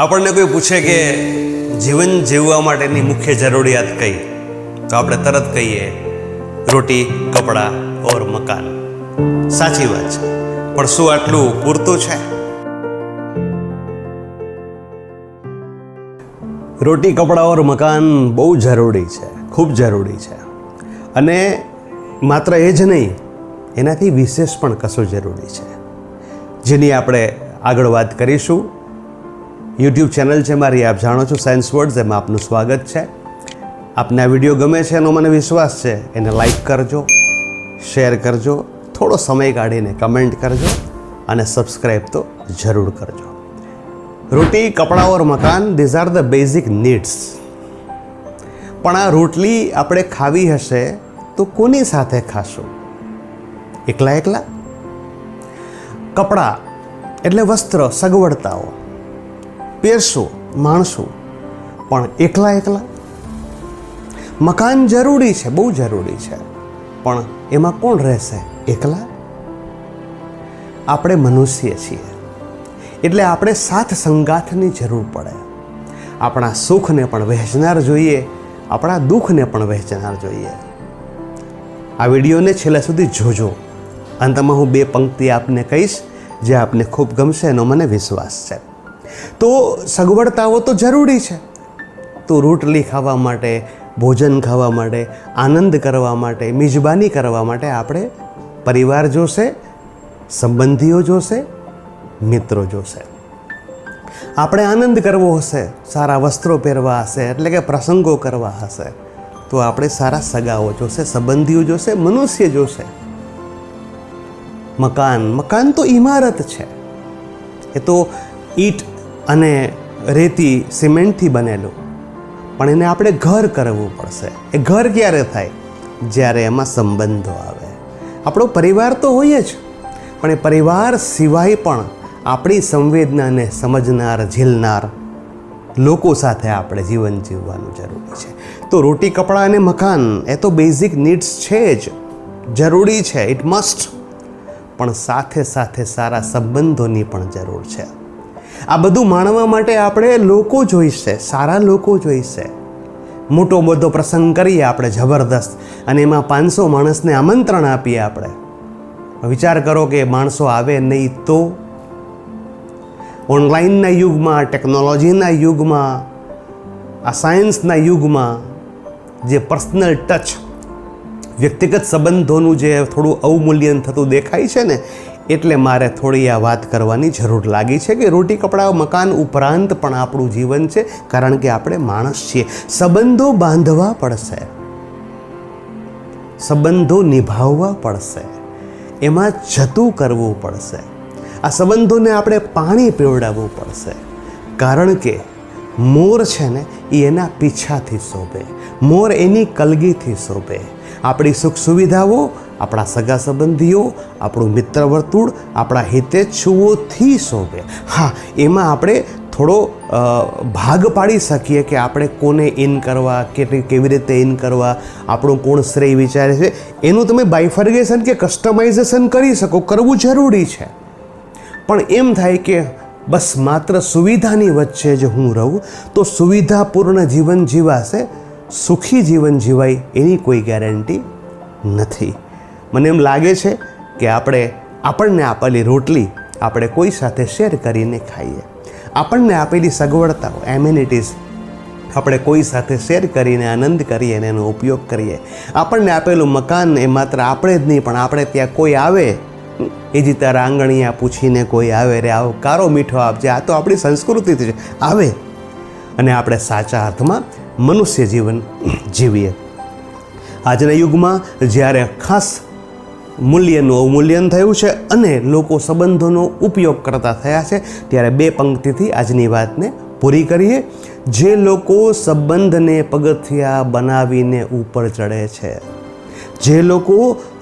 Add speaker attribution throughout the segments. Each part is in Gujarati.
Speaker 1: આપણને કોઈ પૂછે કે જીવન જીવવા માટેની મુખ્ય જરૂરિયાત કઈ, તો આપણે તરત કહીએ રોટી, કપડાં ઓર મકાન. સાચી વાત છે, પણ શું આટલું પૂરતું છે? રોટી, કપડાં ઓર મકાન બહુ જરૂરી છે, ખૂબ જરૂરી છે. અને માત્ર એ જ નહીં, એનાથી વિશેષ પણ કશું જરૂરી છે, જેની આપણે આગળ વાત કરીશું. યુટ્યુબ ચેનલ છે મારી, આપ જાણો છો સાયન્સ વર્ડ્સ, એમાં આપનું સ્વાગત છે. આપને આ વિડીયો ગમે છે એનો મને વિશ્વાસ છે. એને લાઈક કરજો, શેર કરજો, થોડો સમય કાઢીને કમેન્ટ કરજો અને સબસ્ક્રાઈબ તો જરૂર કરજો. રોટી, કપડાં ઓર મકાન, these are the basic needs. પણ આ રોટલી આપણે ખાવી હશે તો કોની સાથે ખાશું? એકલા એકલા? કપડાં એટલે વસ્ત્ર, સગવડતાઓ, પહેરશું, માણશું, પણ એકલા એકલા? મકાન જરૂરી છે, બહુ જરૂરી છે, પણ એમાં કોણ રહેશે? એકલા? આપણે મનુષ્ય છીએ એટલે આપણે સાથ સંગાથની જરૂર પડે. આપણા સુખને પણ વહેંચનાર જોઈએ, આપણા દુઃખને પણ વહેંચનાર જોઈએ. આ વિડીયોને છેલ્લા સુધી જોજો. અંતમાં હું 2 પંક્તિ આપને કહીશ જે આપને ખૂબ ગમશે, એનો મને વિશ્વાસ છે. તો સગવડતાઓ તો જરૂરી છે. તો રોટલી ખાવા માટે, ભોજન ખાવા માટે, આનંદ કરવા માટે, મિજબાની કરવા માટે આપણે પરિવાર જોશે, સંબંધીઓ જોશે, મિત્રો જોશે. આપણે આનંદ કરવો હશે, સારા વસ્ત્રો પહેરવા હશે, એટલે કે પ્રસંગો કરવા હશે, તો આપણે સારા સગાઓ જોશે, સંબંધીઓ જોશે, મનુષ્ય જોશે. મકાન તો ઇમારત છે. એ તો ઈંટ અને રેતી, સિમેન્ટથી બનેલું, પણ એને આપણે ઘર કરવું પડશે. એ ઘર ક્યારે થાય? જ્યારે એમાં સંબંધો આવે. આપણો પરિવાર તો હોય જ, પણ એ પરિવાર સિવાય પણ આપણી સંવેદનાને સમજનાર, ઝીલનાર લોકો સાથે આપણે જીવન જીવવાનું જરૂરી છે. તો રોટી, કપડાં અને મકાન એ તો બેઝિક નીડ્સ છે જ, જરૂરી છે, ઇટ મસ્ટ. પણ સાથે સાથે સારા સંબંધોની પણ જરૂર છે. આ બધું માણવા માટે આપણે લોકો જોઈશે, સારા લોકો જોઈશે. મોટો બધો પ્રસંગ કરીએ આપણે જબરદસ્ત, અને એમાં 500 માણસને આમંત્રણ આપીએ આપણે. વિચાર કરો કે માણસો આવે નહીં તો? ઓનલાઈનના યુગમાં, ટેકનોલોજીના યુગમાં, આ સાયન્સના યુગમાં જે પર્સનલ ટચ, વ્યક્તિગત સંબંધોનું જે થોડું અવમૂલ્યન થતું દેખાય છે ને, એટલે મારે થોડી આ વાત કરવાની જરૂર લાગી છે કે રોટી, કપડાં, મકાન ઉપરાંત પણ આપણું જીવન છે, કારણ કે આપણે માણસ છીએ. સંબંધો બાંધવા પડશે, સંબંધો નિભાવવા પડશે, એમાં જતું કરવું પડશે. આ સંબંધોને આપણે પાણી પીવડાવવું પડશે, કારણ કે મોર છે ને એ એના પીછાથી શોભે, મોર એની કલગીથી શોભે. આપણી સુખ સુવિધાઓ, આપણા સગા સંબંધીઓ, આપણું મિત્ર વર્તુળ, આપણા હિતેચ્છુઓથી શોભે. હા, એમાં આપણે થોડો ભાગ પાડી શકીએ કે આપણે કોને ઇન કરવા, કેવી રીતે ઇન કરવા, આપણું કોણ શ્રેય વિચારે છે, એનું તમે બાયફર્ગેશન કે કસ્ટમાઇઝેશન કરી શકો, કરવું જરૂરી છે. પણ એમ થાય કે બસ માત્ર સુવિધાની વચ્ચે જ હું રહું તો સુવિધાપૂર્ણ જીવન જીવાશે, સુખી જીવન જીવાય એની કોઈ ગેરંટી નથી. મને એમ લાગે છે કે આપણને આપેલી રોટલી આપણે કોઈ સાથે શેર કરીને ખાઈએ. આપણને આપેલી સગવડતાઓ, એમ્યુનિટીઝ આપણે કોઈ સાથે શેર કરીને આનંદ કરીએ અને એનો ઉપયોગ કરીએ. આપણને આપેલું મકાન એ માત્ર આપણે જ નહીં, પણ આપણે ત્યાં કોઈ આવે, એ જ તારા આંગણિયા પૂછીને કોઈ આવે, રે આવો કારો મીઠો આપજે, આ તો આપણી સંસ્કૃતિ છે, આવે, અને આપણે સાચા અર્થમાં મનુષ્ય જીવન જીવીએ. આજના યુગમાં જ્યારે ખાસ મૂલ્યનું અવમૂલ્યન થયું છે અને લોકો સંબંધોનો ઉપયોગ કરતા થયા છે, ત્યારે 2 પંક્તિથી આજની વાતને પૂરી કરીએ. જે લોકો સંબંધને પગથિયા બનાવીને ઉપર ચડે છે, જે લોકો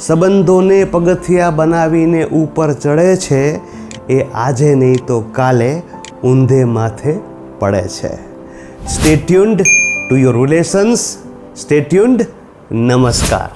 Speaker 1: સંબંધોને પગથિયા બનાવીને ઉપર ચડે છે, એ આજે નહીં તો કાલે ઊંધે માથે પડે છે. Stay tuned to your relations. Stay tuned. નમસ્કાર.